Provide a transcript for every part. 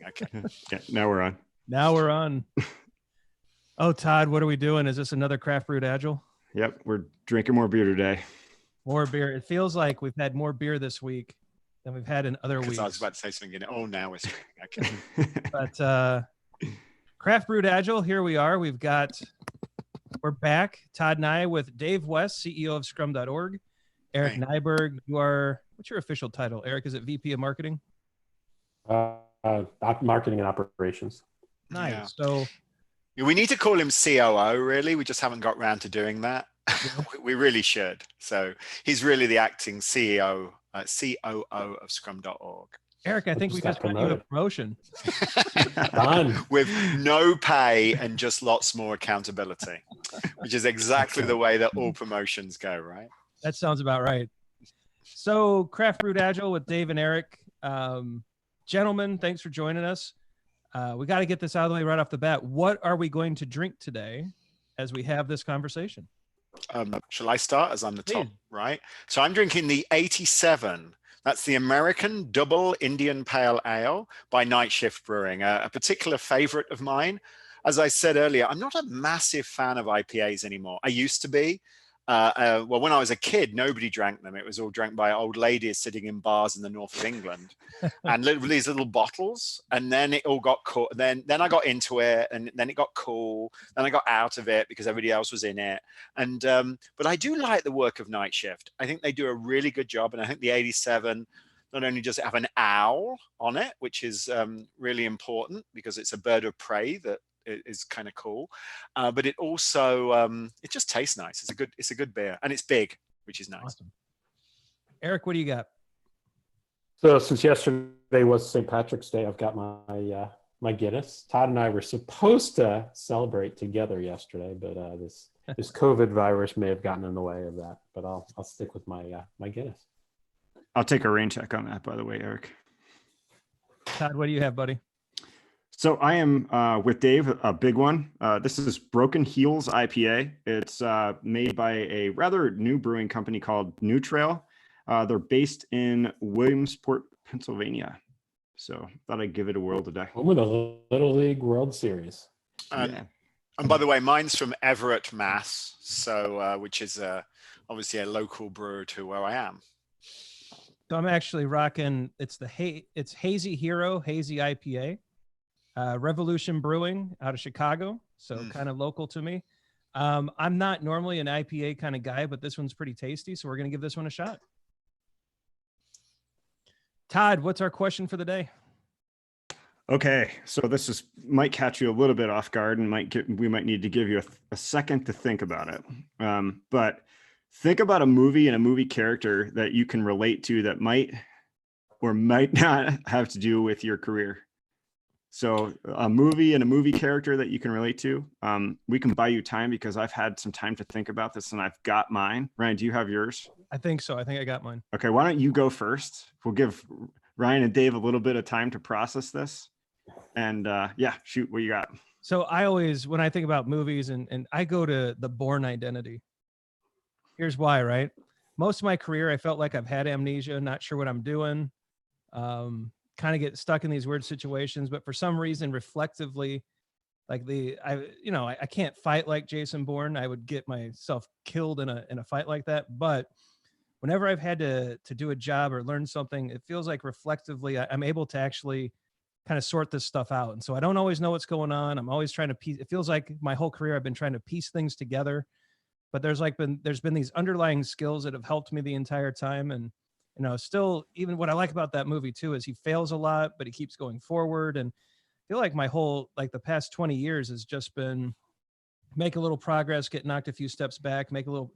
Okay. Yeah, now we're on. Now we're on. Oh, Todd, what are we doing? Is this another Craft Brewed Agile? Yep, we're drinking more beer today. More beer. It feels like we've had more beer this week than we've had in other weeks. Because I was about to say something. Oh, now we're drinking. Okay. But Craft Brewed Agile, here we are. We're back. Todd and I with Dave West, CEO of Scrum.org. Eric Nyberg, what's your official title? Eric, is it VP of Marketing? Marketing and operations. Nice. Yeah. So we need to call him COO, really. We just haven't got around to doing that. We really should. So he's really the acting CEO, COO of Scrum.org. Eric, I think we just got you a promotion. Done. With no pay and just lots more accountability, which is exactly the way that all promotions go, right? That sounds about right. So Craft Brewed Agile with Dave and Eric. Gentlemen, thanks for joining us. We got to get this out of the way right off the bat. What are we going to drink today as we have this conversation? Shall I start as I'm the top, right? So I'm drinking the 87. That's the American Double Indian Pale Ale by Night Shift Brewing, a particular favorite of mine. As I said earlier, I'm not a massive fan of IPAs anymore. I used to be. Well, when I was a kid, nobody drank them. It was all drank by old ladies sitting in bars in the north of England, and these little bottles. And then it all got cool. Then I got into it, and then it got cool. Then I got out of it because everybody else was in it. And but I do like the work of Night Shift. I think they do a really good job, and I think the 87 not only does it have an owl on it, which is really important because it's a bird of prey that is kind of cool, but it also it just tastes nice. It's a good beer, and it's big, which is nice. Awesome. Eric, what do you got? So since yesterday was St. Patrick's Day, I've got my Guinness. Todd and I were supposed to celebrate together yesterday, but this COVID virus may have gotten in the way of that. But I'll stick with my Guinness. I'll take a rain check on that, by the way, Eric. Todd, what do you have, buddy? So I am with Dave, a big one. This is Broken Heels IPA. It's made by a rather new brewing company called New Trail. They're based in Williamsport, Pennsylvania. So thought I'd give it a whirl today. Home of the Little League World Series. And by the way, mine's from Everett, Mass. So which is obviously a local brewer to where I am. So I'm actually rocking. It's Hazy Hero Hazy IPA. Revolution Brewing out of Chicago, so kind of local to me. I'm not normally an IPA kind of guy, but this one's pretty tasty, so we're going to give this one a shot. Todd, what's our question for the day? Okay, so this might catch you a little bit off guard, and we might need to give you a second to think about it. But think about a movie and a movie character that you can relate to that might or might not have to do with your career. So a movie and a movie character that you can relate to. We can buy you time because I've had some time to think about this and I've got mine. Ryan, do you have yours? I think so. I think I got mine. Okay, why don't you go first? We'll give Ryan and Dave a little bit of time to process this. And yeah, shoot, what you got? So I always, when I think about movies and I go to The Bourne Identity. Here's why, right? Most of my career, I felt like I've had amnesia, not sure what I'm doing. Kind of get stuck in these weird situations, but for some reason, reflectively, like I can't fight like Jason Bourne. I would get myself killed in a fight like that. But whenever I've had to do a job or learn something, it feels like reflectively, I'm able to actually kind of sort this stuff out. And so I don't always know what's going on. I'm always trying to piece. It feels like my whole career I've been trying to piece things together. But there's been these underlying skills that have helped me the entire time. And still, even what I like about that movie too is he fails a lot, but he keeps going forward. And I feel like my whole, the past 20 years has just been make a little progress, get knocked a few steps back, make a little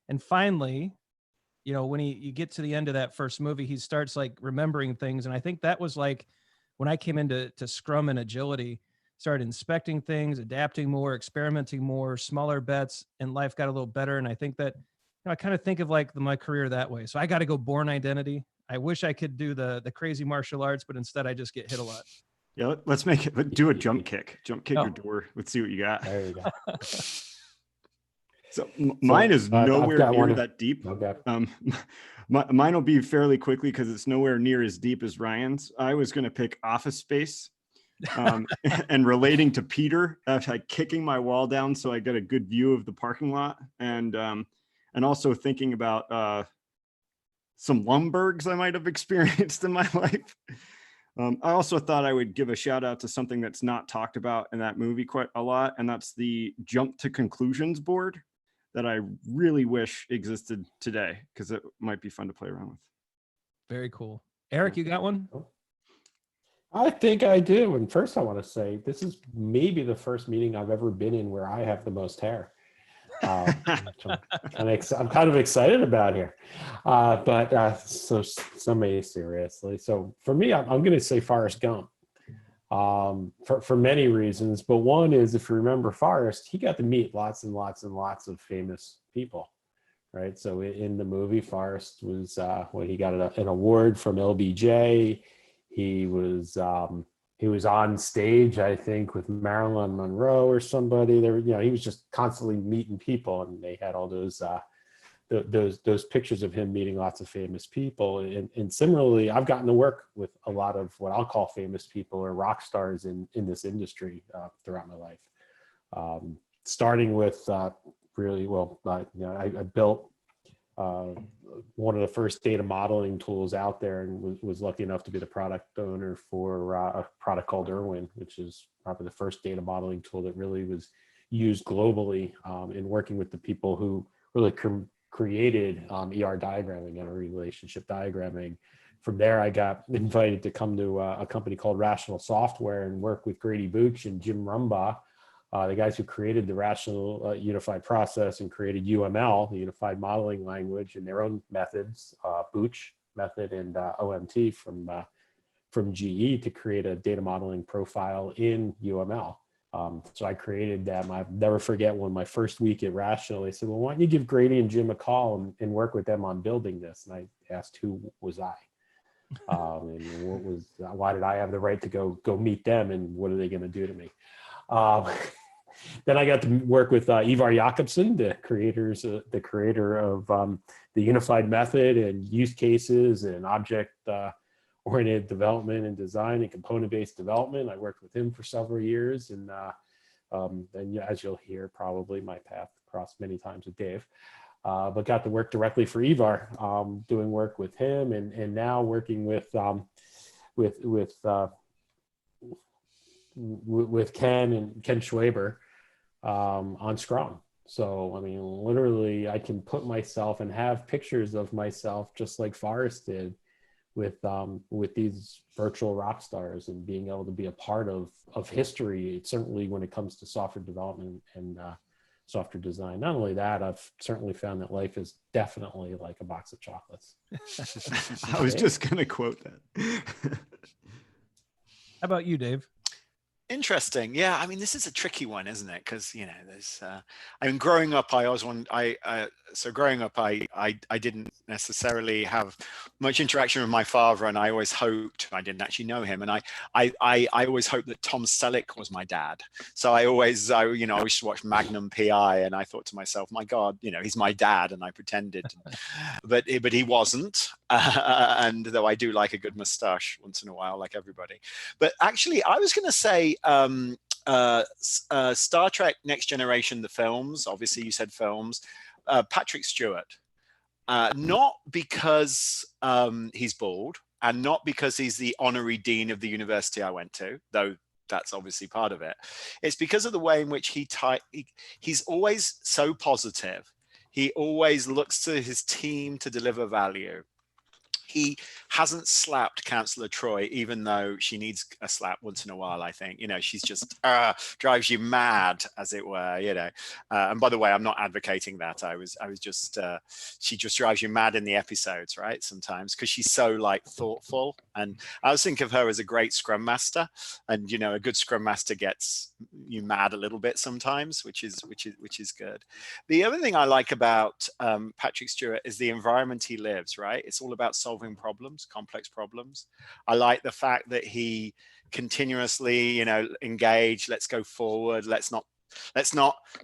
and finally, when you get to the end of that first movie, he starts remembering things. And I think that was when I came into Scrum and agility, started inspecting things, adapting more, experimenting more, smaller bets, and life got a little better. And I think that, I kind of think of my career that way. So I got to go Bourne Identity. I wish I could do the crazy martial arts, but instead I just get hit a lot. Yeah, let's do a jump kick your door. Let's see what you got. There you go. So mine is nowhere near that deep. Okay. Mine will be fairly quickly because it's nowhere near as deep as Ryan's. I was going to pick Office Space. and relating to Peter, like kicking my wall down so I get a good view of the parking lot, and also thinking about some Lumbergs I might have experienced in my life. I also thought I would give a shout out to something that's not talked about in that movie quite a lot, and that's the jump to conclusions board that I really wish existed today, because it might be fun to play around with. Very cool. Eric, you got one? I think I do. And first I want to say, this is maybe the first meeting I've ever been in where I have the most hair. I'm kind of excited about here. So seriously. So for me, I'm going to say Forrest Gump for many reasons. But one is, if you remember Forrest, he got to meet lots and lots and lots of famous people. Right. So in the movie, Forrest was he got an award from LBJ. He was on stage, I think, with Marilyn Monroe or somebody. There, he was just constantly meeting people, and they had all those pictures of him meeting lots of famous people. And similarly, I've gotten to work with a lot of what I'll call famous people or rock stars in this industry throughout my life. Starting with I built one of the first data modeling tools out there, and was lucky enough to be the product owner for a product called Irwin, which is probably the first data modeling tool that really was used globally in working with the people who really created ER diagramming and relationship diagramming. From there, I got invited to come to a company called Rational Software and work with Grady Booch and Jim Rumbaugh, the guys who created the Rational Unified Process and created UML, the Unified Modeling Language, and their own methods, Booch method and OMT from GE, to create a data modeling profile in UML. So I created them. I'll never forget when my first week at Rational, they said, well, why don't you give Grady and Jim a call and work with them on building this? And I asked, who was I? And why did I have the right to go meet them, and what are they going to do to me? Then I got to work with Ivar Jakobsen, the creator of the Unified Method and use cases and object-oriented development and design and component-based development. I worked with him for several years, and as you'll hear, probably my path crossed many times with Dave. But got to work directly for Ivar, doing work with him, and now working with Ken and Ken Schwaber on Scrum. So, I mean, literally I can put myself and have pictures of myself just like Forrest did with these virtual rock stars, and being able to be a part of history, certainly when it comes to software development and software design. Not only that, I've certainly found that life is definitely like a box of chocolates. I was just going to quote that. How about you, Dave? Interesting. Yeah, I mean, this is a tricky one, isn't it? Because there's. I mean, growing up, I didn't necessarily have much interaction with my father, and I always hoped, I didn't actually know him, and I always hoped that Tom Selleck was my dad. So I used to watch Magnum PI, and I thought to myself, my God, he's my dad, and I pretended, but he wasn't. And though I do like a good mustache once in a while, like everybody. But actually, I was going to say Star Trek Next Generation, the films. Obviously, you said films. Patrick Stewart. Not because he's bald, and not because he's the honorary dean of the university I went to, though that's obviously part of it. It's because of the way in which he's always so positive. He always looks to his team to deliver value. He hasn't slapped Councillor Troy, even though she needs a slap once in a while, I think. She's just drives you mad, as it were, And by the way, I'm not advocating that. I was just, she just drives you mad in the episodes, right? Sometimes, because she's so thoughtful. And I always think of her as a great scrum master. And, a good scrum master gets you mad a little bit sometimes, which is good. The other thing I like about Patrick Stewart is the environment he lives, right? It's all about solving problems, complex problems. I like the fact that he continuously, engage, let's go forward, let's not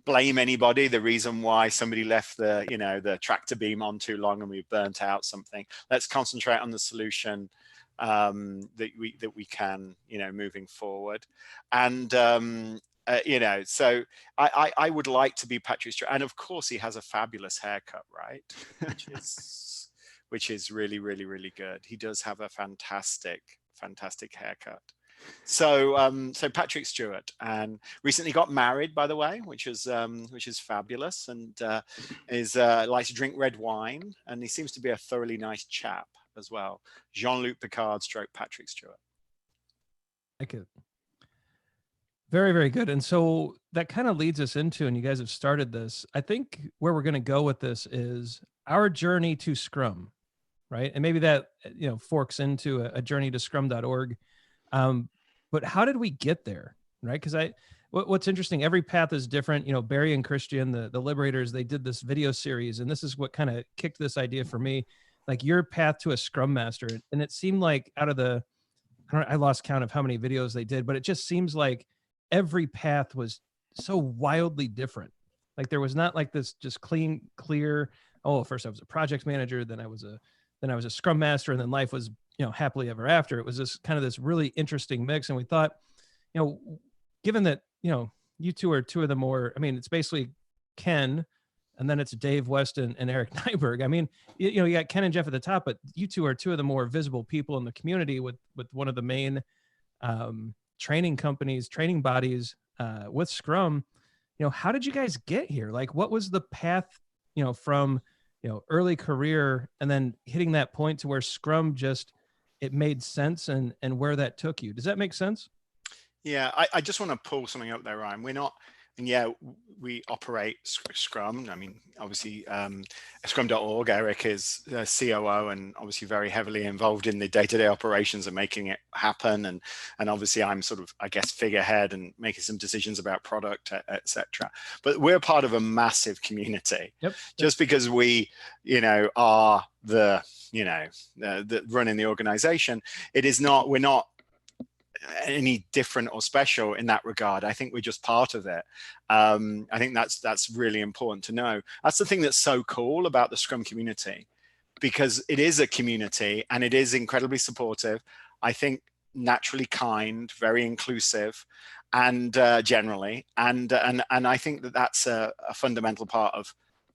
blame anybody. The reason why somebody left the tractor beam on too long and we've burnt out something. Let's concentrate on the solution. that we can, moving forward. And so I would like to be Patrick Stewart, and of course he has a fabulous haircut, right? which is really, really, really good. He does have a fantastic haircut. So Patrick Stewart, and recently got married, by the way, which is fabulous, and likes to drink red wine, and he seems to be a thoroughly nice chap as well. Jean-Luc Picard / Patrick Stewart. Like it. Very, very good. And so that kind of leads us into, and you guys have started this, I think where we're going to go with this is our journey to Scrum, right? And maybe that, forks into a journey to scrum.org. But how did we get there, right? Because what's interesting, every path is different. Barry and Christian, the Liberators, they did this video series, and this is what kind of kicked this idea for me, like your path to a Scrum Master. And it seemed like out of I lost count of how many videos they did, but it just seems like every path was so wildly different. Like there was not like this just clear, oh, first I was a project manager, then I was a Scrum Master, and then life was, happily ever after. It was this kind of this really interesting mix. And we thought, given that, you two are two of the more, it's basically Ken, and then it's Dave West and Eric Nyberg. You got Ken and Jeff at the top, but you two are two of the more visible people in the community with one of the main training companies, training bodies with Scrum. How did you guys get here? Like, what was the path, from, early career and then hitting that point to where Scrum it made sense, and where that took you? Does that make sense? Yeah, I just want to pull something up there, Ryan. We're not, and yeah, we operate Scrum. Obviously, Scrum.org, Eric is COO and obviously very heavily involved in the day-to-day operations and making it happen. And obviously I'm sort of, I guess, figurehead and making some decisions about product, etc. But we're part of a massive community. Yep. Just because we, are the running the organization, we're not any different or special in that regard. I think we're just part of it. I think that's really important to know. That's the thing that's so cool about the Scrum community, because it is a community and it is incredibly supportive. I think naturally kind, very inclusive, and generally, and I think that's a fundamental part of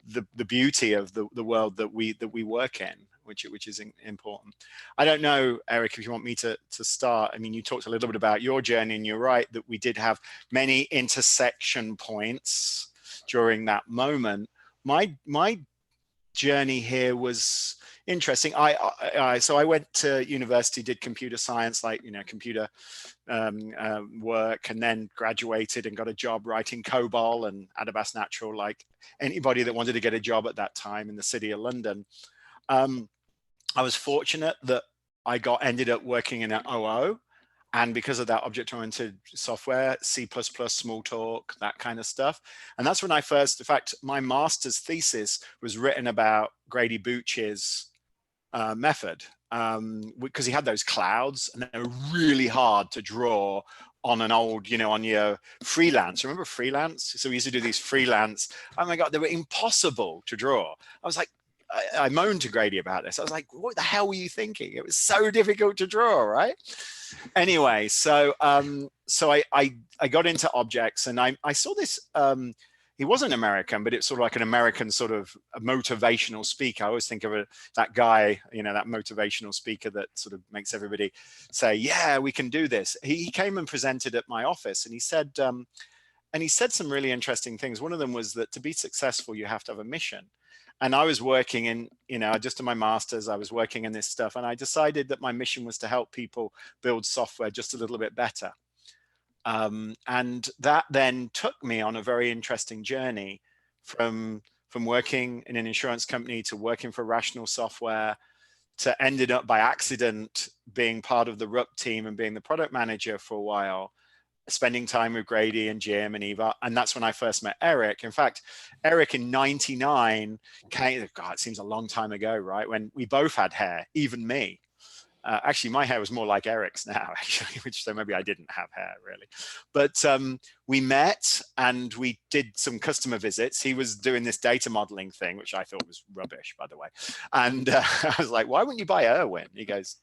the beauty of the world that we work in, which is important. I don't know, Eric, if you want me to start. You talked a little bit about your journey, and you're right that we did have many intersection points during that moment. My journey here was interesting. So I went to university, did computer science, computer work, and then graduated and got a job writing COBOL and Adabas Natural, like anybody that wanted to get a job at that time in the city of London. I was fortunate that I ended up working in an OO, and because of that, object-oriented software, C++, Smalltalk, that kind of stuff. And that's when in fact, my master's thesis was written about Grady Booch's method, because he had those clouds, and they were really hard to draw on an old, on your freelance. Remember freelance? So we used to do these freelance. Oh my God, they were impossible to draw. I was like, I moaned to Grady about this. I was like, what the hell were you thinking? It was so difficult to draw, right? Anyway, so I got into objects, and I saw this, he wasn't American, but it's sort of like an American sort of a motivational speaker. I always think of that guy, that motivational speaker that sort of makes everybody say, yeah, we can do this. He came and presented at my office, and he said some really interesting things. One of them was that to be successful, you have to have a mission. And I was working in, just in my master's, I was working in this stuff. And I decided that my mission was to help people build software just a little bit better. And that then took me on a very interesting journey from working in an insurance company to working for Rational Software, to ended up by accident being part of the RUP team and being the product manager for a while, spending time with Grady and Jim and Eva. And that's when I first met Eric. In fact, Eric in 99 came, God, it seems a long time ago, right? When we both had hair, even me. Actually, my hair was more like Eric's now, actually, so maybe I didn't have hair really. But we met and we did some customer visits. He was doing this data modeling thing, which I thought was rubbish, by the way. And I was like, why wouldn't you buy Irwin? He goes,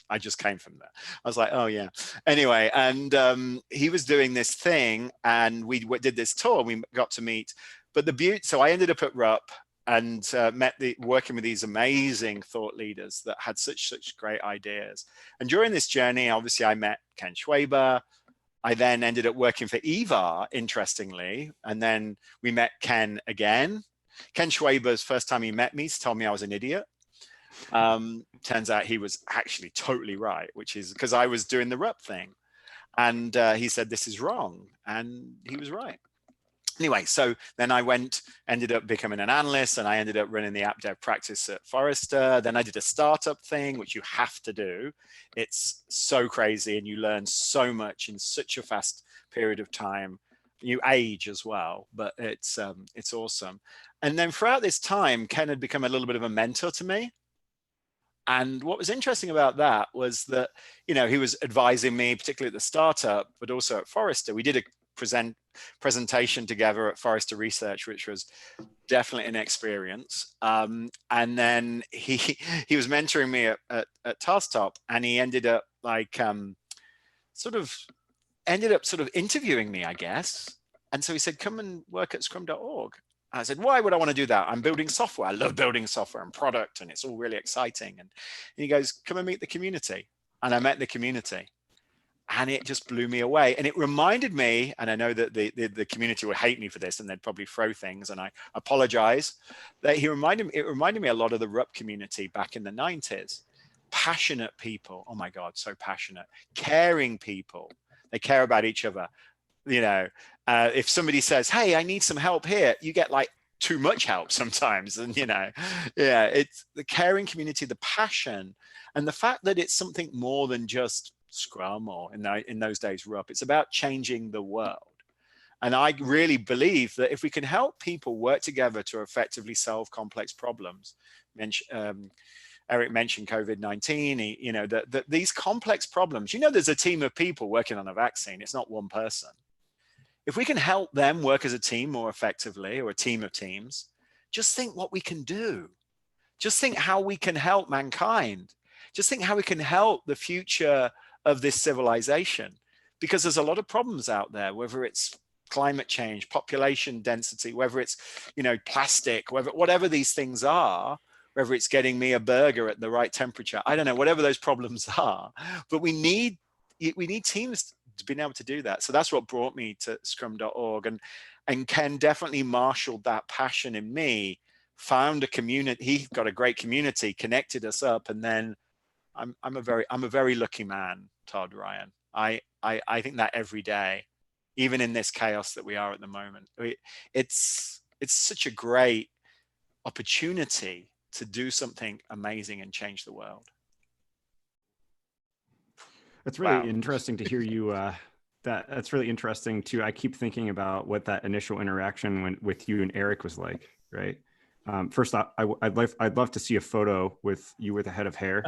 I just came from there. I was like, oh yeah. Anyway, and he was doing this thing, and we did this tour. We got to meet, but the beauty. So I ended up at RUP and working with these amazing thought leaders that had such great ideas. And during this journey, obviously, I met Ken Schwaber. I then ended up working for EVAR, interestingly, and then we met Ken again. Ken Schwaber's first time he met me, he told me I was an idiot. Turns out he was actually totally right, which is because I was doing the RUP thing. And he said, this is wrong. And he was right. Anyway, so then I ended up becoming an analyst, and I ended up running the app dev practice at Forrester. Then I did a startup thing, which you have to do. It's so crazy, and you learn so much in such a fast period of time. You age as well, but it's awesome. And then throughout this time, Ken had become a little bit of a mentor to me. And what was interesting about that was that, you know, he was advising me, particularly at the startup, but also at Forrester. We did a presentation together at Forrester Research, which was definitely an experience. And then he was mentoring me at TaskTop, and he ended up like sort of interviewing me, I guess. And so he said, come and work at scrum.org. I said, why would I want to do that? I'm building software. I love building software and product, and it's all really exciting. And he goes, come and meet the community. And I met the community. And it just blew me away. And it reminded me, and I know that the community would hate me for this, and they'd probably throw things, and I apologize, that it reminded me a lot of the RUP community back in the 90s. Passionate people. Oh my God, so passionate. Caring people. They care about each other. You know, if somebody says, hey, I need some help here, you get like too much help sometimes. And, you know, yeah, it's the caring community, the passion, and the fact that it's something more than just Scrum or in those days RUP. It's about changing the world. And I really believe that if we can help people work together to effectively solve complex problems, Eric mentioned COVID-19, you know, that these complex problems, you know, there's a team of people working on a vaccine. It's not one person. If we can help them work as a team more effectively, or a team of teams, just think what we can do. Just think how we can help mankind. Just think how we can help the future of this civilization, because there's a lot of problems out there, whether it's climate change, population density, whether it's, you know, plastic, whatever these things are, whether it's getting me a burger at the right temperature, I don't know, whatever those problems are, but we need teams to be able to do that. So that's what brought me to scrum.org, and Ken definitely marshaled that passion in me, found a community. He got a great community, connected us up, and then I'm a very lucky man, Todd, Ryan. I think that every day, even in this chaos that we are at the moment, it's such a great opportunity to do something amazing and change the world. That's really interesting to hear you. That's really interesting too. I keep thinking about what that initial interaction with you and Eric was like, right? First off, I'd love to see a photo with you with a head of hair.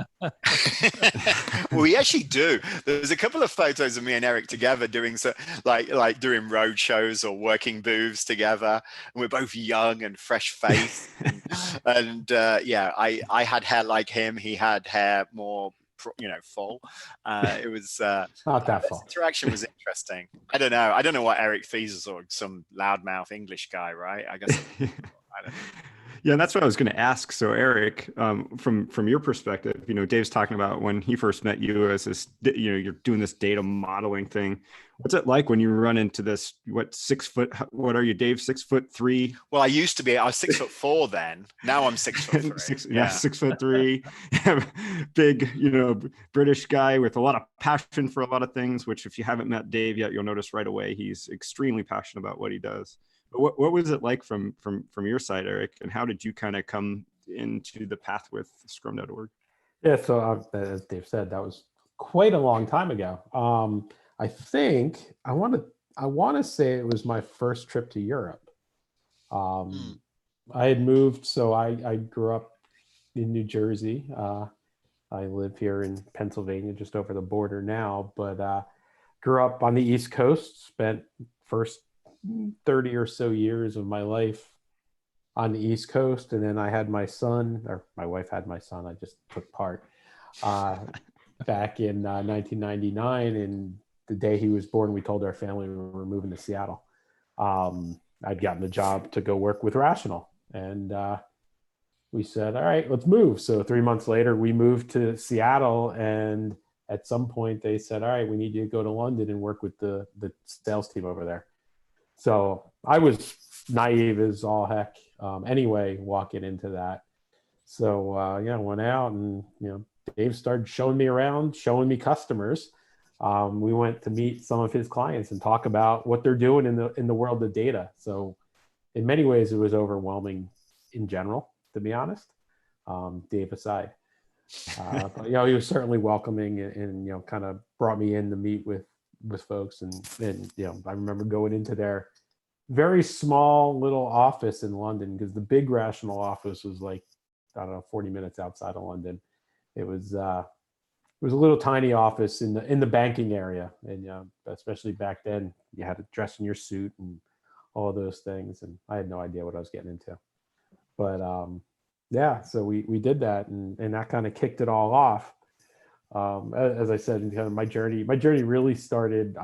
Well, we actually do. There's a couple of photos of me and Eric together doing like doing road shows or working booths together, and we're both young and fresh faced. and yeah, I had hair like him. He had hair more, you know, full. It was not that full. Interaction was interesting. I don't know what Eric Fees or some loudmouth English guy, right? I guess. I don't know. Yeah, and that's what I was going to ask. So, Eric, from your perspective, you know, Dave's talking about when he first met you as this, you know, you're doing this data modeling thing. What's it like when you run into this? What are you, Dave? 6'3"? Well, I was 6'4" then. Now I'm 6'3". 6'3". Big, you know, British guy with a lot of passion for a lot of things. Which, if you haven't met Dave yet, you'll notice right away he's extremely passionate about what he does. But what was it like from your side, Eric, and how did you kind of come into the path with scrum.org? Yeah, so as Dave said, that was quite a long time ago. I think I want to say it was my first trip to Europe. I had moved, so I grew up in New Jersey. I live here in Pennsylvania, just over the border now, but grew up on the East Coast, spent first 30 or so years of my life on the East Coast. And then I had my son, or my wife had my son, I just took part. back in 1999. And the day he was born, we told our family we were moving to Seattle. I'd gotten the job to go work with Rational, and we said, all right, let's move. So 3 months later, we moved to Seattle, and at some point they said, all right, we need you to go to London and work with the sales team over there. So I was naive as all heck anyway, walking into that. So went out, and Dave started showing me around, showing me customers. We went to meet some of his clients and talk about what they're doing in the world of data. So in many ways, it was overwhelming in general, to be honest, Dave aside. But, he was certainly welcoming, and kind of brought me in to meet with folks. And I remember going into their very small little office in London, because the big Rational office was like, I don't know, 40 minutes outside of London. It was a little tiny office in the banking area, and especially back then, you had to dress in your suit and all of those things, and I had no idea what I was getting into. But so we did that, and that kind of kicked it all off. As I said, my journey really started.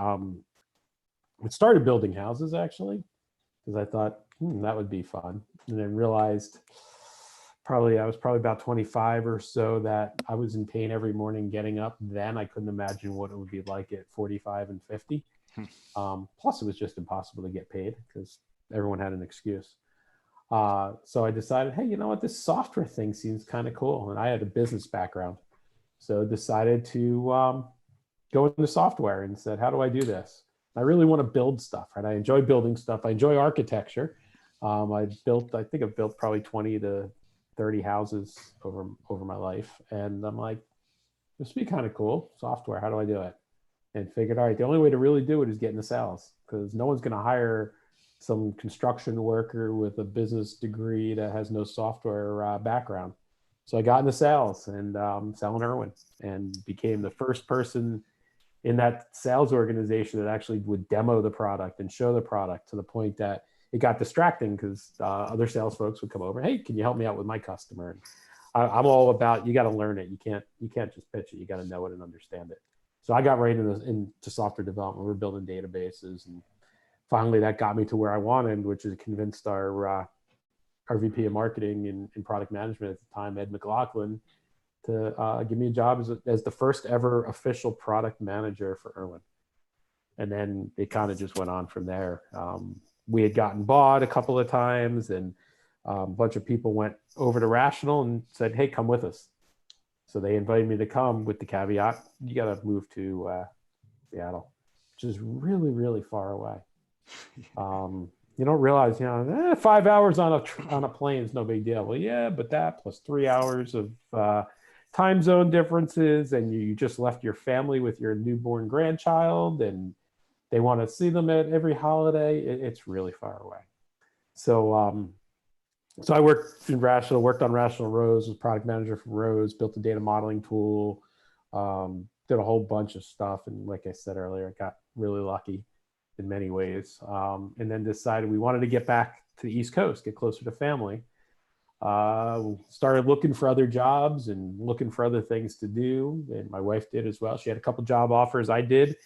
It started building houses, actually, because I thought that would be fun, and then realized I was probably about 25 or so, that I was in pain every morning getting up. Then I couldn't imagine what it would be like at 45 and 50. Plus, it was just impossible to get paid because everyone had an excuse. So I decided, hey, you know what? This software thing seems kind of cool. And I had a business background. So I decided to go into software and said, how do I do this? I really want to build stuff, right? I enjoy building stuff. I enjoy architecture. I think I've built probably 20 to 30 houses over my life. And I'm like, this would be kind of cool. Software, how do I do it? And figured, all right, the only way to really do it is get into sales, because no one's going to hire some construction worker with a business degree that has no software background. So I got into sales and selling Irwin, and became the first person in that sales organization that actually would demo the product and show the product, to the point that it got distracting, because other sales folks would come over. Hey, can you help me out with my customer? And I'm all about, you got to learn it. You can't just pitch it. You got to know it and understand it. So I got right into software development. We're building databases, and finally that got me to where I wanted, which is convinced our VP of marketing and product management at the time, Ed McLaughlin, to give me a job as the first ever official product manager for Irwin. And then it kind of just went on from there. We had gotten bought a couple of times, and a bunch of people went over to Rational and said, hey, come with us. So they invited me to come, with the caveat, you got to move to Seattle, which is really, really far away. You don't realize, 5 hours on a plane is no big deal. Well, yeah, but that plus 3 hours of time zone differences, and you just left your family with your newborn grandchild, and they want to see them at every holiday. It's really far away. So I worked in Rational, worked on Rational Rose, was product manager for Rose, built a data modeling tool, did a whole bunch of stuff. And like I said earlier, I got really lucky in many ways. And then decided we wanted to get back to the East Coast, get closer to family. Started looking for other jobs and looking for other things to do. And my wife did as well. She had a couple job offers. I did.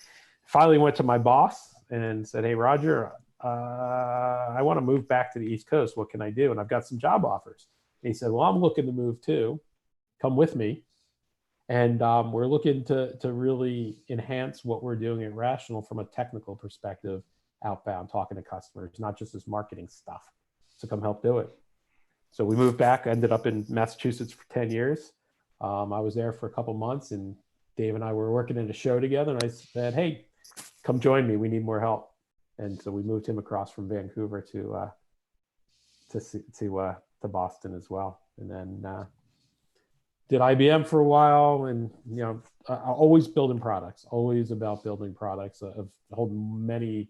Finally went to my boss and said, hey, Roger, I want to move back to the East Coast. What can I do? And I've got some job offers. And he said, well, I'm looking to move too. Come with me. And we're looking to really enhance what we're doing at Rational from a technical perspective, outbound, talking to customers, not just this marketing stuff. So come help do it. So we moved back, ended up in Massachusetts for 10 years. I was there for a couple months, and Dave and I were working in a show together. And I said, hey, come join me. We need more help. And so we moved him across from Vancouver to Boston as well. And then did IBM for a while, and always building products, always about building products. I've held many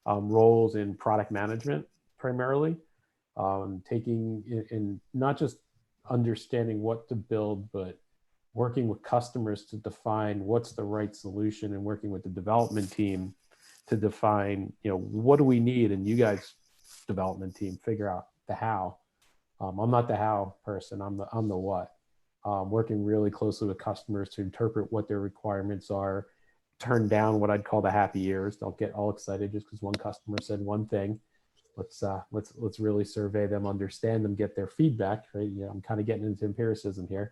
roles in product management primarily, taking in not just understanding what to build, but working with customers to define what's the right solution, and working with the development team to define, what do we need, and you guys, development team, figure out the how. I'm not the how person. I'm the what. working really closely with customers to interpret what their requirements are, turn down what I'd call the happy ears. Don't get all excited just because one customer said one thing. Let's really survey them, understand them, get their feedback. Right? I'm kind of getting into empiricism here,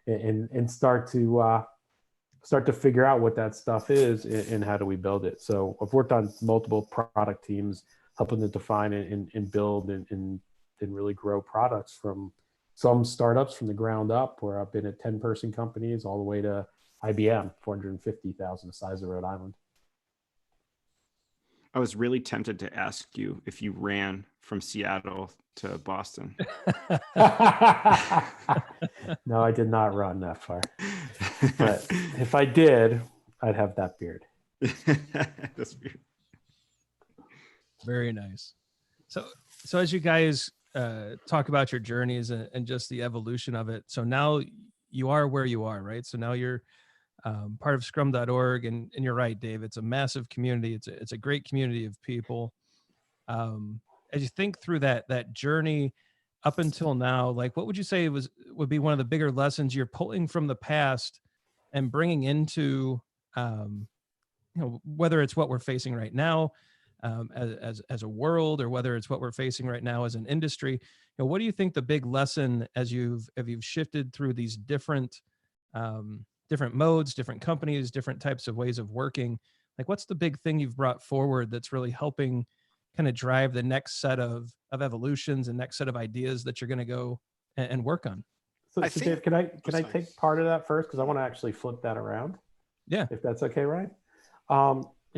and start to figure out what that stuff is and how do we build it. So I've worked on multiple product teams, helping to define and build and really grow products, from some startups from the ground up, where I've been at 10-person companies, all the way to IBM, 450,000, the size of Rhode Island. I was really tempted to ask you if you ran from Seattle to Boston. No, I did not run that far. But if I did, I'd have that beard. That's weird. Very nice. So as you guys talk about your journeys and just the evolution of it, so now you are where you are, right? So now you're part of scrum.org, and you're right, Dave, it's a massive community. It's a great community of people. As you think through that journey up until now, like, what would you say would be one of the bigger lessons you're pulling from the past and bringing into, whether it's what we're facing right now as a world, or whether it's what we're facing right now as an industry? What do you think the big lesson, as you've shifted through these different modes, different companies, different types of ways of working, like, what's the big thing you've brought forward that's really helping kind of drive the next set of evolutions and next set of ideas that you're going to go and work on? So Dave, can I take part of that first? Because I want to actually flip that around. Yeah. If that's okay, Ryan.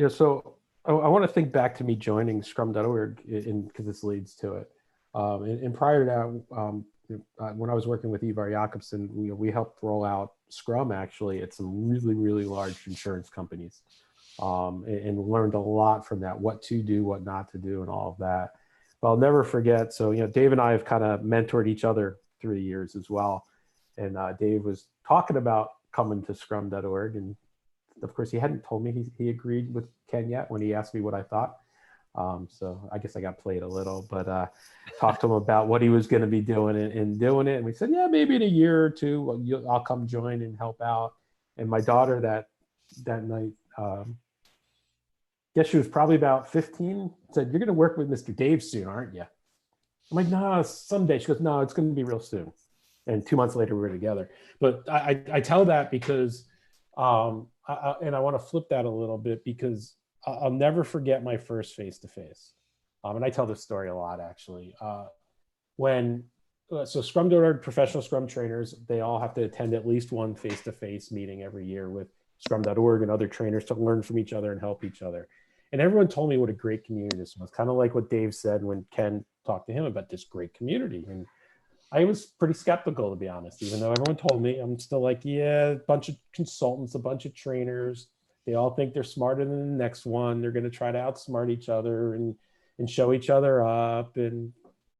So I want to think back to me joining scrum.org, because this leads to it. And prior to that, when I was working with Ivar Jakobsen, we helped roll out Scrum actually at some really, really large insurance companies, and learned a lot from that, what to do, what not to do, and all of that. But I'll never forget. So, Dave and I have kind of mentored each other through the years as well. And Dave was talking about coming to scrum.org. And of course, he hadn't told me he agreed with Ken yet when he asked me what I thought. So I guess I got played a little, but talked to him about what he was going to be doing and doing it. And we said, yeah, maybe in a year or two, I'll come join and help out. And my daughter that night, guess she was probably about 15, said, "You're going to work with Mr. Dave soon, aren't you?" I'm like, "No, someday." She goes, "No, it's going to be real soon." And 2 months later, we were together. But I tell that because, and I want to flip that a little bit, because I'll never forget my first face-to-face. And I tell this story a lot, actually. So Scrum.org professional Scrum trainers, they all have to attend at least one face-to-face meeting every year with Scrum.org and other trainers to learn from each other and help each other. And everyone told me what a great community this was, kind of like what Dave said when Ken talked to him about this great community. And I was pretty skeptical, to be honest, even though everyone told me. I'm still like, yeah, a bunch of consultants, a bunch of trainers. They all think they're smarter than the next one. They're going to try to outsmart each other and show each other up. And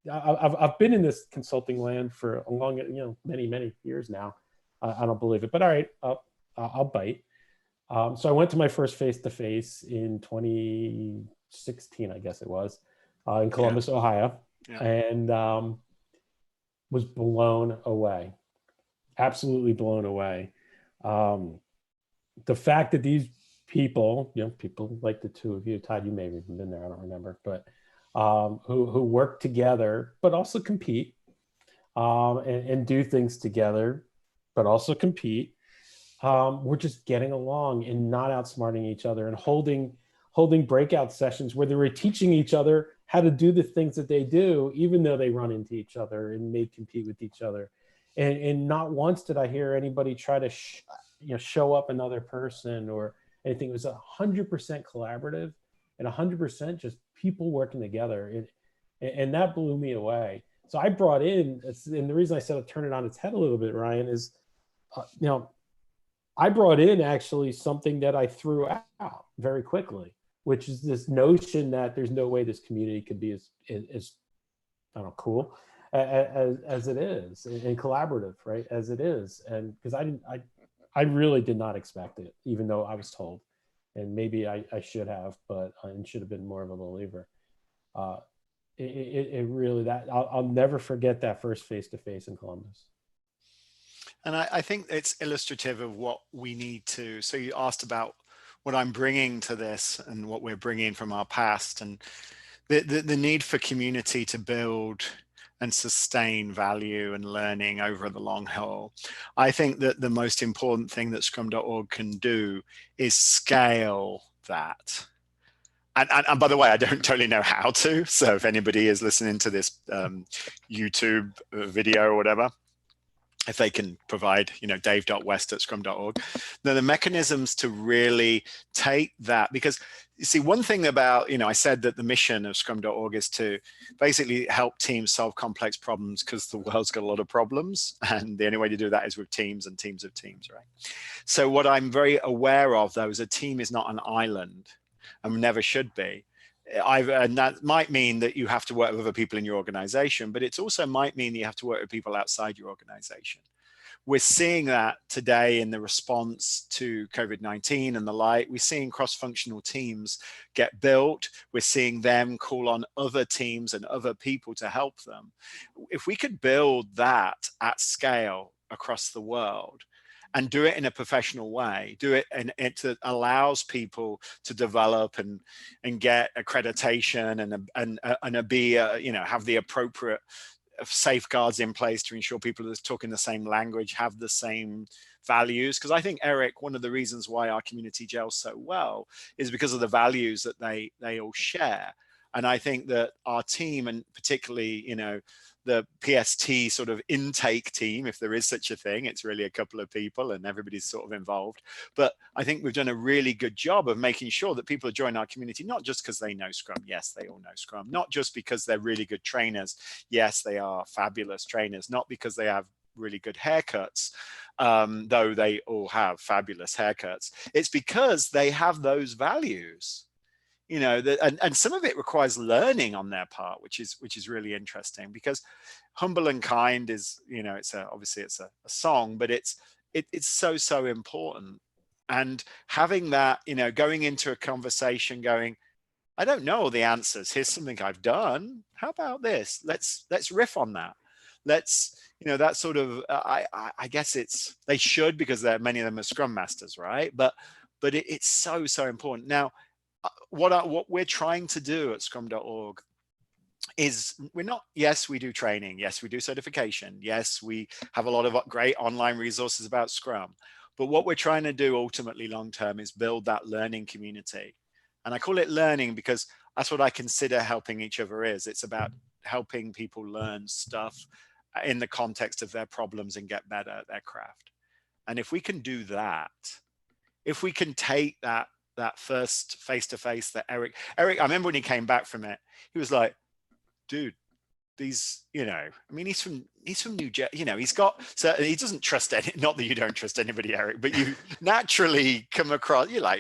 I've been in this consulting land for a long, many, many years now. I don't believe it, but all right, I'll bite. So I went to my first face-to-face in 2016, I guess it was, in Columbus, Ohio, and was blown away, absolutely blown away. The fact that these people, people like the two of you, Todd, you may have even been there, I don't remember, but who work together, but also compete, and do things together, but also compete. We're just getting along and not outsmarting each other, and holding breakout sessions where they were teaching each other how to do the things that they do, even though they run into each other and may compete with each other. And not once did I hear anybody try to show up another person or anything. It was 100% collaborative and 100% just people working together. And that blew me away. So I brought in, and the reason I said I'd turn it on its head a little bit, Ryan, is, I brought in actually something that I threw out very quickly, which is this notion that there's no way this community could be as I don't know, cool as it is, and collaborative, right, as it is. And because I really did not expect it, even though I was told, and maybe I should have, but I should have been more of a believer. It really, that I'll never forget that first face-to-face in Columbus. And I think it's illustrative of what we need to. So you asked about what I'm bringing to this and what we're bringing from our past, and the need for community to build and sustain value and learning over the long haul. I think that the most important thing that Scrum.org can do is scale that. And by the way, I don't totally know how to. So if anybody is listening to this YouTube video or whatever, if they can provide, dave.west@scrum.org, the mechanisms to really take that, because you see, one thing about, I said that the mission of scrum.org is to basically help teams solve complex problems because the world's got a lot of problems. And the only way to do that is with teams and teams of teams, right? So what I'm very aware of, though, is a team is not an island and never should be. And that might mean that you have to work with other people in your organization, but it also might mean that you have to work with people outside your organization. We're seeing that today in the response to COVID-19 and the like. We're seeing cross-functional teams get built. We're seeing them call on other teams and other people to help them. If we could build that at scale across the world, and do it in a professional way, do it, and it allows people to develop and get accreditation and have the appropriate safeguards in place to ensure people that are talking the same language have the same values. Because I think, Eric, one of the reasons why our community gels so well is because of the values that they all share. And I think that our team, and particularly, the PST sort of intake team, if there is such a thing, it's really a couple of people and everybody's sort of involved. But I think we've done a really good job of making sure that people join our community, not just because they know Scrum. Yes, they all know Scrum. Not just because they're really good trainers. Yes, they are fabulous trainers. Not because they have really good haircuts, though they all have fabulous haircuts. It's because they have those values. And some of it requires learning on their part, which is really interesting, because humble and kind is, obviously it's a song, but it's so important. And having that, going into a conversation going, I don't know all the answers. Here's something I've done. How about this? Let's riff on that. Let's, that sort of, I guess they should, because many of them are Scrum Masters, right? But it's so important. Now, what we're trying to do at scrum.org is yes, we do training. Yes, we do certification. Yes, we have a lot of great online resources about Scrum. But what we're trying to do ultimately long-term is build that learning community. And I call it learning because that's what I consider helping each other is. It's about helping people learn stuff in the context of their problems and get better at their craft. And if we can do that, if we can take that first face-to-face that Eric, I remember when he came back from it, he was like, dude, these, he's from New Jersey, so he doesn't trust not that you don't trust anybody, Eric, but you naturally come across, you're like,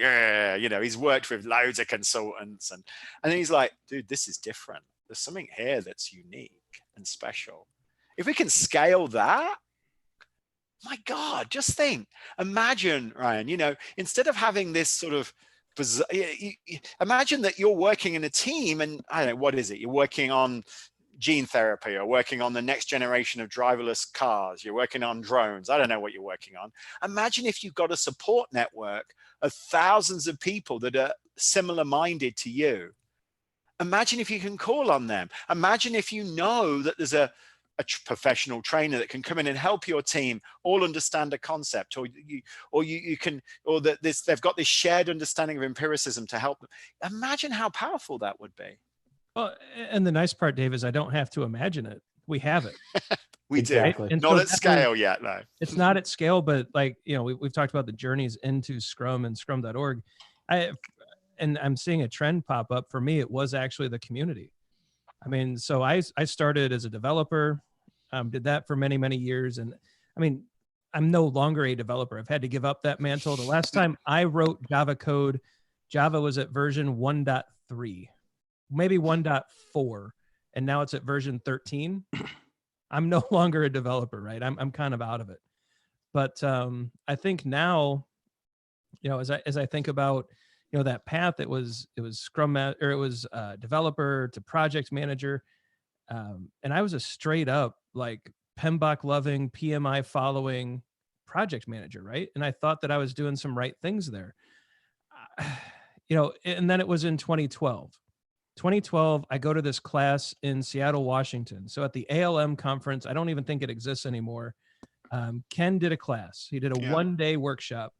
he's worked with loads of consultants. And then he's like, dude, this is different. There's something here that's unique and special. If we can scale that, my God, just think, imagine, Ryan, instead of having this sort of bizarre, imagine that you're working in a team and I don't know, what is it? You're working on gene therapy or working on the next generation of driverless cars. You're working on drones. I don't know what you're working on. Imagine if you've got a support network of thousands of people that are similar minded to you. Imagine if you can call on them. Imagine if you know that there's a professional trainer that can come in and help your team all understand a concept, or they've got this shared understanding of empiricism to help them. Imagine how powerful that would be. Well, and the nice part, Dave, is I don't have to imagine it. We have it. We exactly. do. Not at scale yet, though. It's not at scale, but we've talked about the journeys into Scrum and Scrum.org. And I'm seeing a trend pop up. For me, it was actually the community. So I started as a developer, did that for many, many years. And I'm no longer a developer. I've had to give up that mantle. The last time I wrote Java code, Java was at version 1.3, maybe 1.4. And now it's at version 13. I'm no longer a developer, right? I'm kind of out of it. But I think now, as I think about, that path, it was Scrum or it was developer to project manager. And I was a straight up like PMBOK loving, PMI following project manager, right? And I thought that I was doing some right things there. And then it was in 2012. 2012, I go to this class in Seattle, Washington. So at the ALM conference, I don't even think it exists anymore. Ken did a class. He did a one-day workshop,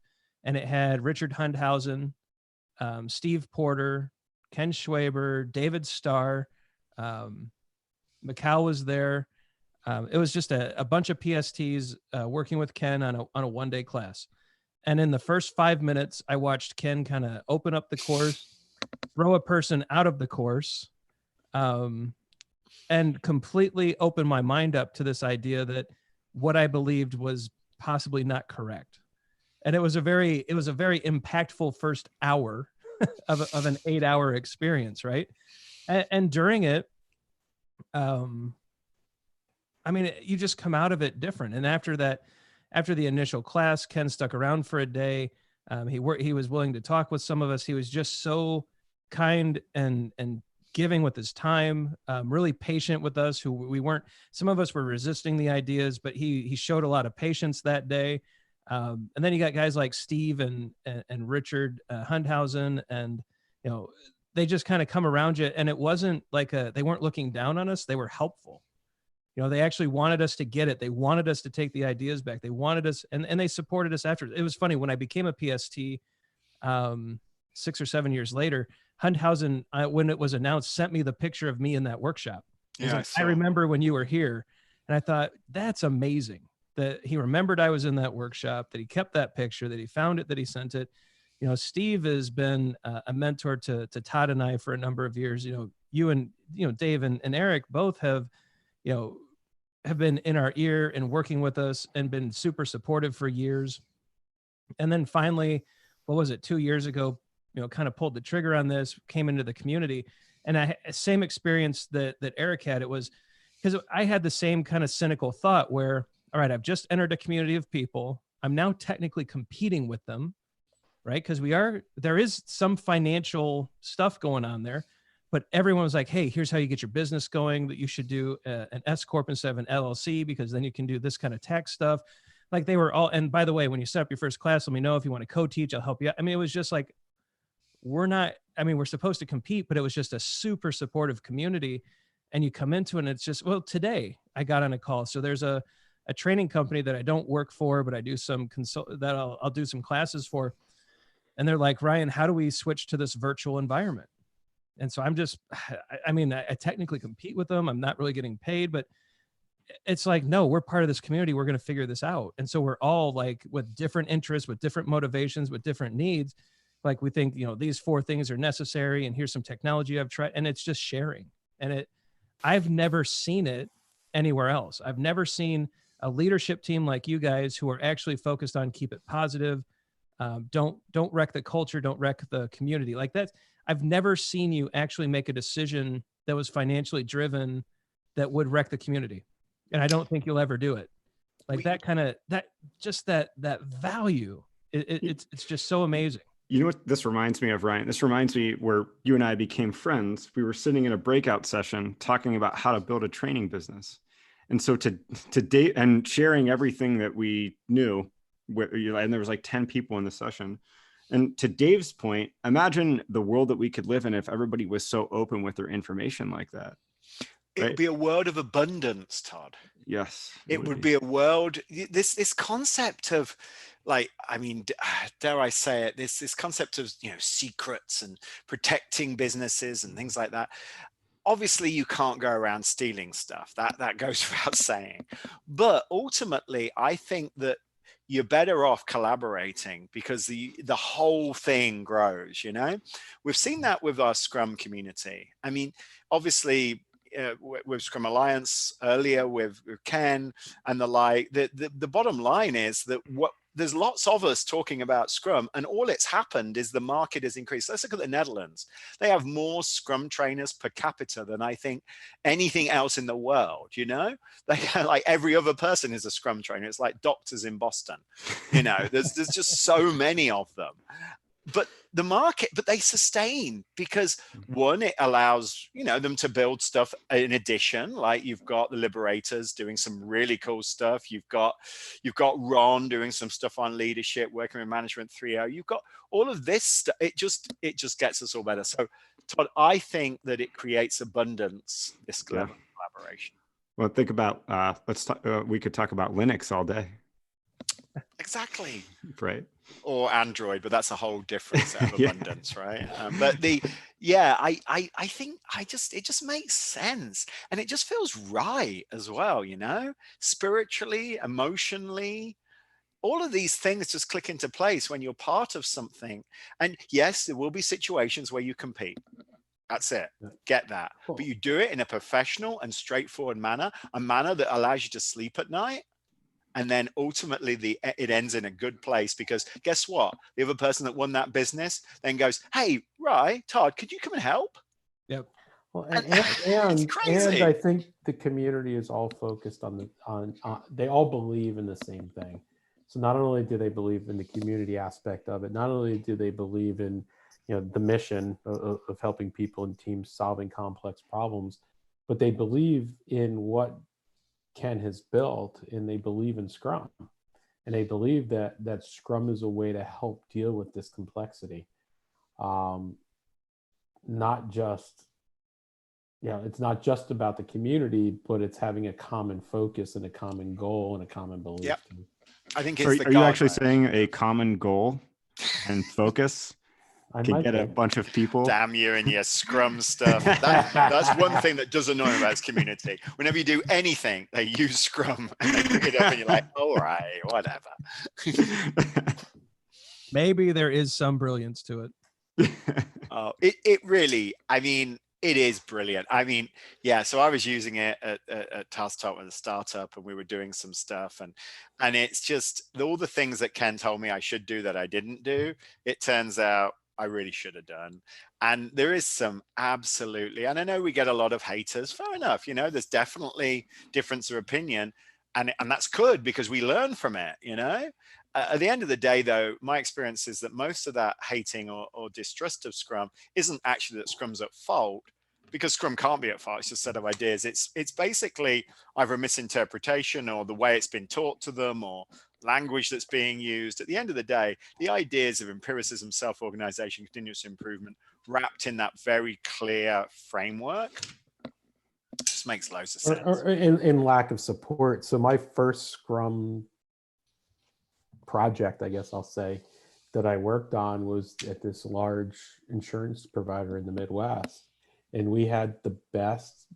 and it had Richard Hundhausen, Steve Porter, Ken Schwaber, David Starr, Macau was there. It was just a bunch of PSTs working with Ken on a one-day class. And in the first 5 minutes, I watched Ken kind of open up the course, throw a person out of the course, and completely open my mind up to this idea that what I believed was possibly not correct. And it was a very impactful first hour of an 8-hour experience, right? And during it, you just come out of it different. And after the initial class, Ken stuck around for a day. He was willing to talk with some of us. He was just so kind and giving with his time, really patient with us some of us were resisting the ideas, but he showed a lot of patience that day. And then you got guys like Steve and Richard Hundhausen, and, they just kind of come around you. And it wasn't like they weren't looking down on us. They were helpful. They actually wanted us to get it. They wanted us to take the ideas back. They wanted us, and they supported us after. It was funny, when I became a PST 6 or 7 years later, Hundhausen, when it was announced, sent me the picture of me in that workshop. I remember when you were here, and I thought, that's amazing that he remembered I was in that workshop, that he kept that picture, that he found it, that he sent it. Steve has been a mentor to Todd and I for a number of years. You and Dave and Eric both have been in our ear and working with us and been super supportive for years. And then finally, what was it, 2 years ago, kind of pulled the trigger on this, came into the community. And same experience that Eric had. It was because I had the same kind of cynical thought where, all right, I've just entered a community of people. I'm now technically competing with them, right? Because there is some financial stuff going on there. But everyone was like, hey, here's how you get your business going, that you should do an S Corp instead of an LLC, because then you can do this kind of tax stuff. Like they were all, and by the way, when you set up your first class, let me know if you want to co-teach, I'll help you out. It was just like, we're supposed to compete, but it was just a super supportive community. And you come into it and it's just, today I got on a call. So there's a training company that I don't work for, but I do some I'll do some classes for. And they're like, Ryan, how do we switch to this virtual environment? And so I'm just, I technically compete with them. I'm not really getting paid, but it's like, no, we're part of this community. We're going to figure this out. And so we're all like with different interests, with different motivations, with different needs. Like we think, these 4 things are necessary, and here's some technology I've tried, and it's just sharing. And I've never seen it anywhere else. I've never seen a leadership team like you guys who are actually focused on keep it positive. Don't wreck the culture. Don't wreck the community like that. I've never seen you actually make a decision that was financially driven that would wreck the community. And I don't think you'll ever do it. Like that value, it's just so amazing. You know what this reminds me of, Ryan? This reminds me where you and I became friends. We were sitting in a breakout session talking about how to build a training business. And so to date and sharing everything that we knew, and there was like 10 people in the session. And to Dave's point, imagine the world that we could live in if everybody was so open with their information like that. It would be a world of abundance, Todd. Yes. It would be a world, this concept of dare I say it, this concept of, secrets and protecting businesses and things like that. Obviously you can't go around stealing stuff. That goes without saying. But ultimately, I think that you're better off collaborating because the whole thing grows, We've seen that with our Scrum community. Obviously, with Scrum Alliance earlier with Ken and the like, the bottom line is that there's lots of us talking about Scrum, and all it's happened is the market has increased. Let's look at the Netherlands. They have more Scrum trainers per capita than I think anything else in the world, They like every other person is a Scrum trainer. It's like doctors in Boston, there's just so many of them. but the market, but they sustain because one, it allows, them to build stuff in addition. Like you've got the Liberators doing some really cool stuff. You've got Ron doing some stuff on leadership, working with Management 3.0. You've got all of this stuff. It just gets us all better. So Todd, I think that it creates abundance, this level of collaboration. Well, think about, we could talk about Linux all day. Exactly. Right. Or Android, but that's a whole different set of abundance, right? But I think it just makes sense, and it just feels right as well, spiritually, emotionally, all of these things just click into place when you're part of something. And yes, there will be situations where you compete. That's it. Get that. Cool. But you do it in a professional and straightforward manner, a manner that allows you to sleep at night. And then ultimately it ends in a good place, because guess what? The other person that won that business then goes, hey, Todd, could you come and help? Yep. Well, and I think the community is all focused on they all believe in the same thing. So not only do they believe in the community aspect of it, not only do they believe in, the mission of helping people and teams solving complex problems, but they believe in what Ken has built, and they believe in Scrum, and they believe that Scrum is a way to help deal with this complexity. Not just, it's not just about the community, but it's having a common focus and a common goal and a common belief. Yep. I think it's are you actually saying a common goal and focus can get a bunch of people? Damn you and your Scrum stuff. That's one thing that does annoy me about this community. Whenever you do anything, they use Scrum and they pick it up and you're like, all right, whatever. Maybe there is some brilliance to it. It really, it is brilliant. So I was using it at TaskTalk with a startup, and we were doing some stuff, and it's just all the things that Ken told me I should do that I didn't do. It turns out I really should have done. And there is some absolutely, and I know we get a lot of haters, fair enough, there's definitely difference of opinion, and that's good because we learn from it, At the end of the day, though, my experience is that most of that hating or distrust of Scrum isn't actually that Scrum's at fault, because Scrum can't be at fault. It's just a set of ideas. It's basically either a misinterpretation or the way it's been taught to them or language that's being used. At the end of the day, the ideas of empiricism, self-organization, continuous improvement, wrapped in that very clear framework, just makes loads of sense. Or in lack of support. So my first Scrum project, I guess I'll say, that I worked on was at this large insurance provider in the Midwest. And we had the best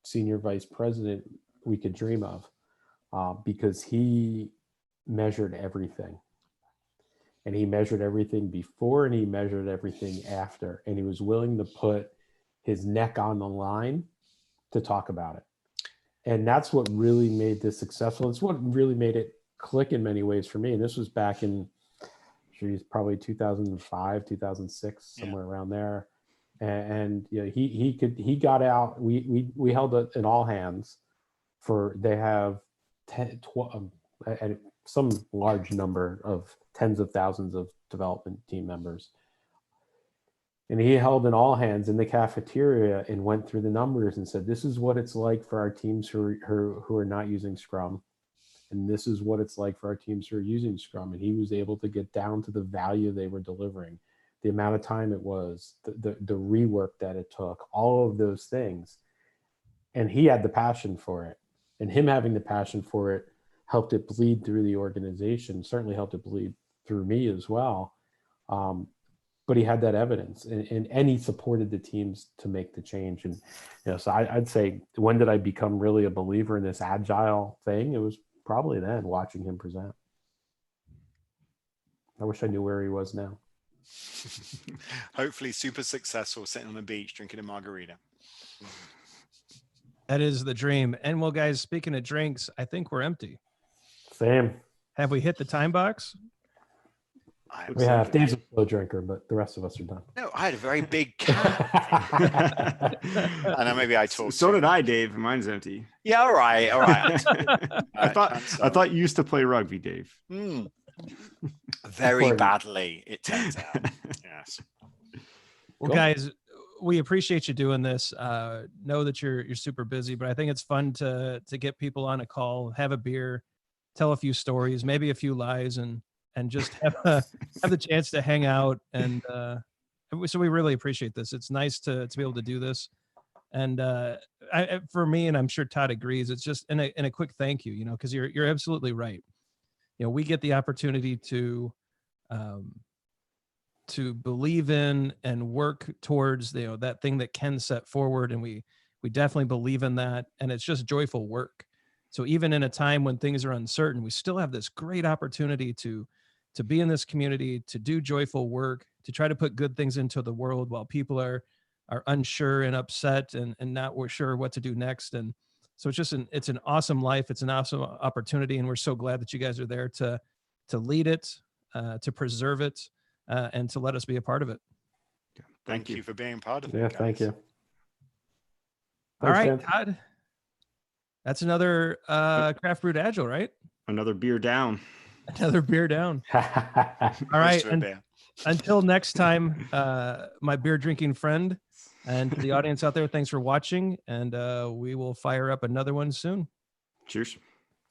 senior vice president we could dream of, because he measured everything. And he measured everything before and he measured everything after. And he was willing to put his neck on the line to talk about it. And that's what really made this successful. It's what really made it click in many ways for me. And this was back in, probably 2005, 2006, somewhere around there. And he got out. We held an all hands for, they have 10, 12, some large number of tens of thousands of development team members. And he held an all hands in the cafeteria and went through the numbers and said, this is what it's like for our teams who are not using Scrum. And this is what it's like for our teams who are using Scrum. And he was able to get down to the value they were delivering, the amount of time it was, the rework that it took, all of those things. And he had the passion for it. And him having the passion for it helped it bleed through the organization, certainly helped it bleed through me as well. But he had that evidence, and he supported the teams to make the change. And so I'd say, when did I become really a believer in this agile thing? It was probably then, watching him present. I wish I knew where he was now. Hopefully super successful, sitting on the beach drinking a margarita. That is the dream. And well, guys, speaking of drinks, I think we're empty. Same. Have we hit the time box? We have. Dave's a slow drinker, but the rest of us are done. No, I had a very big can. And maybe I talked. So did I, Dave. Mine's empty. Yeah, all right. I thought you used to play rugby, Dave. Very Important. badly, it turns out. Yes. Well, Cool. guys, we appreciate you doing this. Know that you're super busy, but I think it's fun to get people on a call, have a beer, tell a few stories, maybe a few lies, and just have the chance to hang out. And so we really appreciate this. It's nice to be able to do this. And for me, and I'm sure Todd agrees, it's just in a quick thank you, because you're absolutely right. We get the opportunity to believe in and work towards that thing that Ken set forward, and we definitely believe in that, and it's just joyful work. So even in a time when things are uncertain, we still have this great opportunity to be in this community, to do joyful work, to try to put good things into the world while people are unsure and upset and not sure what to do next. And so it's just it's an awesome life. It's an awesome opportunity, and we're so glad that you guys are there to lead it, to preserve it, and to let us be a part of it. Thank you for being part of it. Yeah, Guys. thank you. All Thanks, right, Ken. Todd. That's another Craft Brewed Agile, right? Another beer down. Another beer down. All right. Here's to a beer. Until next time, my beer drinking friend, and to the audience out there, thanks for watching, and we will fire up another one soon. Cheers.